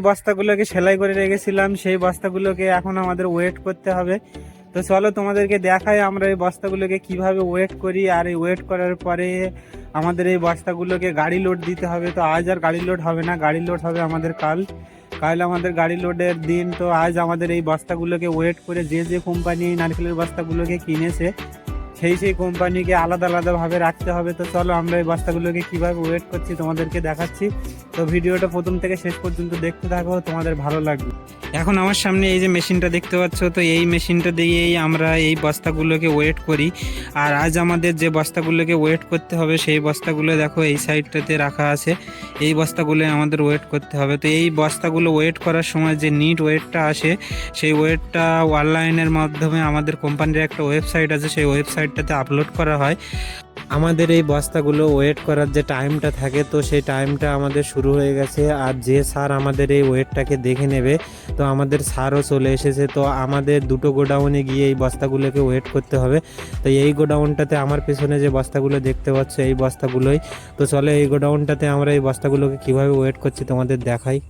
বস্তাগুলোকে সেলাই করে রেখেছিলাম, সেই বস্তাগুলোকে এখন আমাদের ওয়েট করতে হবে। তো চলো তোমাদেরকে দেখাই আমরা এই বস্তাগুলোকে কিভাবে ওয়েট করি। আর এই ওয়েট করার পরে আমাদের এই বস্তাগুলোকে গাড়ি লোড দিতে হবে। তো আজ আর গাড়ি লোড হবে না, গাড়ি লোড হবে আমাদের কাল। কাল আমাদের গাড়ি লোডের দিন। তো আজ আমাদের এই বস্তাগুলোকে ওয়েট করে যে যে কোম্পানি এই নারকেলের বস্তাগুলোকে কিনেছে সেই কোম্পানিকে আলাদা আলাদাভাবে রাখতে হবে। তো চলো আমরা এই বস্তাগুলোকে কিভাবে ওয়েট করছি তোমাদেরকে দেখাচ্ছি। তো ভিডিওটা প্রথম থেকে শেষ পর্যন্ত দেখতে থাকো, তোমাদের ভালো লাগবে। এখন আমার সামনে এই যে মেশিনটা দেখতে পাচ্ছ, তো এই মেশিনটা দিয়েই আমরা এই বস্তাগুলোকে ওয়েট করি। আর আজ আমাদের যে বস্তাগুলোকে ওয়েট করতে হবে সেই বস্তাগুলো দেখো এই সাইডটাতে রাখা আছে, এই বস্তাগুলো আমাদের ওয়েট করতে হবে। তো এই বস্তাগুলো ওয়েট করার সময় যে নিট ওয়েটটা আসে, সেই ওয়েটটা অনলাইনের মাধ্যমে আমাদের কোম্পানির একটা ওয়েবসাইট আছে, সেই ওয়েবসাইটটাতে আপলোড করা হয়। আমাদের এই বস্তাগুলো ওয়েট করার যে টাইমটা থাকে, তো সেই টাইমটা আমাদের শুরু হয়ে গেছে। আর যে স্যার আমাদের এই ওয়েটটাকে দেখে নেবে, তো আমাদের স্যারও চলে এসেছে। তো আমাদের দুটো গোডাউনে গিয়ে এই বস্তাগুলোকে ওয়েট করতে হবে। তো এই গোডাউনটাতে আমার পেছনে যে বস্তাগুলো দেখতে পাচ্ছ এই বস্তাগুলোই। তো চলে এই গোডাউনটাতে আমরা এই বস্তাগুলোকে কিভাবে ওয়েট করছি তোমাদের দেখাই।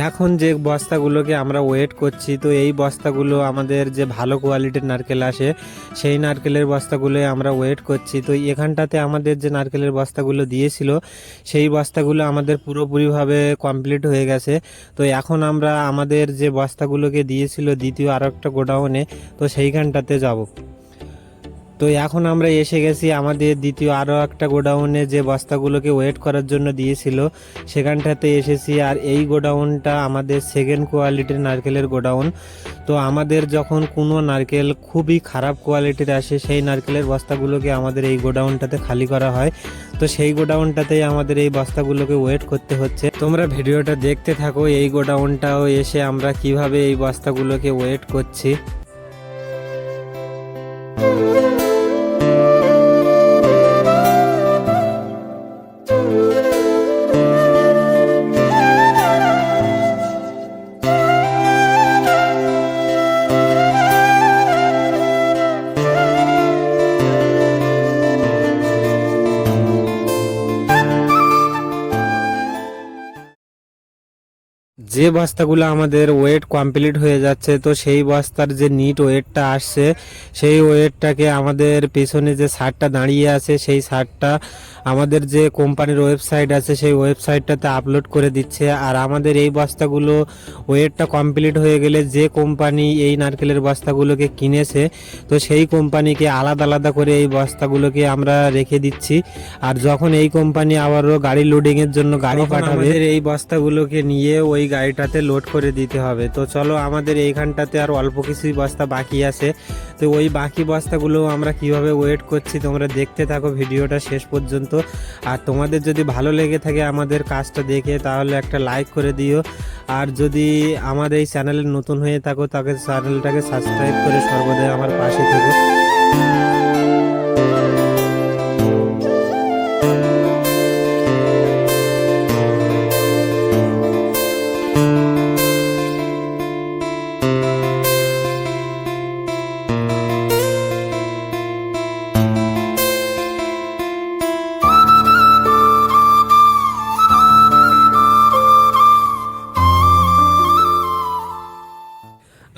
এখন যে বস্তাগুলোকে আমরা ওয়েট করছি, তো এই বস্তাগুলো আমাদের যে ভালো কোয়ালিটির নারকেল আসে সেই নারকেলের বস্তাগুলোই আমরা ওয়েট করছি। তো এখানটাতে আমাদের যে নারকেলের বস্তাগুলো দিয়েছিল সেই বস্তাগুলো আমাদের পুরোপুরিভাবে কমপ্লিট হয়ে গেছে। তো এখন আমরা আমাদের যে বস্তাগুলোকে দিয়েছিল দ্বিতীয় আরও একটা গোডাউনে, তো সেইখানটাতে যাব। তো এখন আমরা এসে গেছি আমাদের দ্বিতীয় আরও একটা গোডাউনে যে বস্তাগুলোকে ওয়েট করার জন্য দিয়েছিল সেখানটাতে এসেছি। আর এই গোডাউনটা আমাদের সেকেন্ড কোয়ালিটির নারকেলের গোডাউন। তো আমাদের যখন কোনো নারকেল খুবই খারাপ কোয়ালিটির আসে সেই নারকেলের বস্তাগুলোকে আমাদের এই গোডাউনটাতে খালি করা হয়। তো সেই গোডাউনটাতেই আমাদের এই বস্তাগুলোকে ওয়েট করতে হচ্ছে। তোমরা ভিডিওটা দেখতে থাকো, এই গোডাউনটাও এসে আমরা কিভাবে এই বস্তাগুলোকে ওয়েট করছি। যে বস্তাগুলো আমাদের ওয়েট কমপ্লিট হয়ে যাচ্ছে, তো সেই বস্তার যে নিট ওয়েটটা আসছে সেই ওয়েটটাকে আমাদের পেছনে যে সারটা দাঁড়িয়ে আছে সেই সারটা আমাদের যে কোম্পানির ওয়েবসাইট আছে সেই ওয়েবসাইটটাতে আপলোড করে দিচ্ছে। আর আমাদের এই বস্তাগুলো ওয়েটটা কমপ্লিট হয়ে গেলে যে কোম্পানি এই নারকেলের বস্তাগুলোকে কিনেছে, তো সেই কোম্পানিকে আলাদা আলাদা করে এই বস্তাগুলোকে আমরা রেখে দিচ্ছি। আর যখন এই কোম্পানি আবারও গাড়ি লোডিংয়ের জন্য গাড়ি পাঠাবে, এই বস্তাগুলোকে নিয়ে ওই গাড়িটাতে লোড করে দিতে হবে। তো চলো আমাদের এইখানটাতে আর অল্প কিছুই বস্তা বাকি আছে, তো ওই বাকি বস্তাগুলো আমরা কিভাবে ওয়েট করছি তোমরা দেখতে থাকো ভিডিওটা শেষ পর্যন্ত। আর তোমাদের যদি ভালো লেগে থাকে আমাদের কাজটা দেখে তাহলে একটা লাইক করে দিও। আর যদি আমাদের এই চ্যানেলে নতুন হয়ে থাকো তাকে চ্যানেলটাকে সাবস্ক্রাইব করে সর্বদাই আমার পাশে থেকো।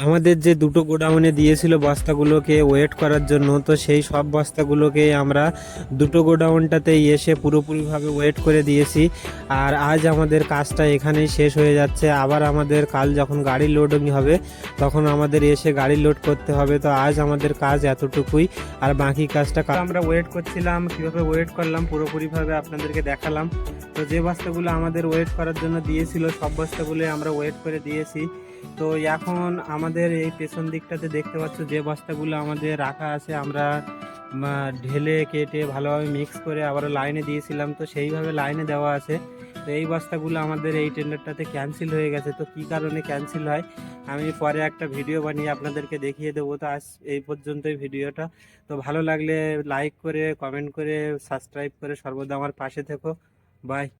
আমাদের যে দুটো গোডাউনে দিয়েছিল বস্তাগুলোকে ওয়েট করার জন্য, তো সেই সব বস্তাগুলোকে আমরা দুটো গোডাউনটাতে এসে পুরোপুরিভাবে ওয়েট করে দিয়েছি। আর আজ আমাদের কাজটা এখানেই শেষ হয়ে যাচ্ছে। আবার আমাদের কাল যখন গাড়ি লোডিং হবে তখন আমাদের এসে গাড়ি লোড করতে হবে। তো আজ আমাদের কাজ এতটুকুই, আর বাকি কাজটা আমরা ওয়েট করছিলাম। কীভাবে ওয়েট করলাম পুরোপুরিভাবে আপনাদেরকে দেখালাম। তো যে বস্তাগুলো আমাদের ওয়েট করার জন্য দিয়েছিল সব বস্তাগুলো আমরা ওয়েট করে দিয়েছি। তো এখন আমাদের এই পেছন দিকটাতে দেখতে পাচ্ছ যে বস্তাগুলো আমাদের রাখা আছে, আমরা ঢেলে কেটে ভালোভাবে মিক্স করে আবারও লাইনে দিয়েছিলাম, তো সেইভাবে লাইনে দেওয়া আছে। তো এই বস্তাগুলো আমাদের এই টেন্ডারটাতে ক্যান্সেল হয়ে গেছে। তো কী কারণে ক্যান্সেল হয় আমি পরে একটা ভিডিও বানিয়ে আপনাদেরকে দেখিয়ে দেবো। তো আজ এই পর্যন্তই ভিডিওটা। তো ভালো লাগলে লাইক করে, কমেন্ট করে, সাবস্ক্রাইব করে সর্বদা আমার পাশে থেকো। বাই।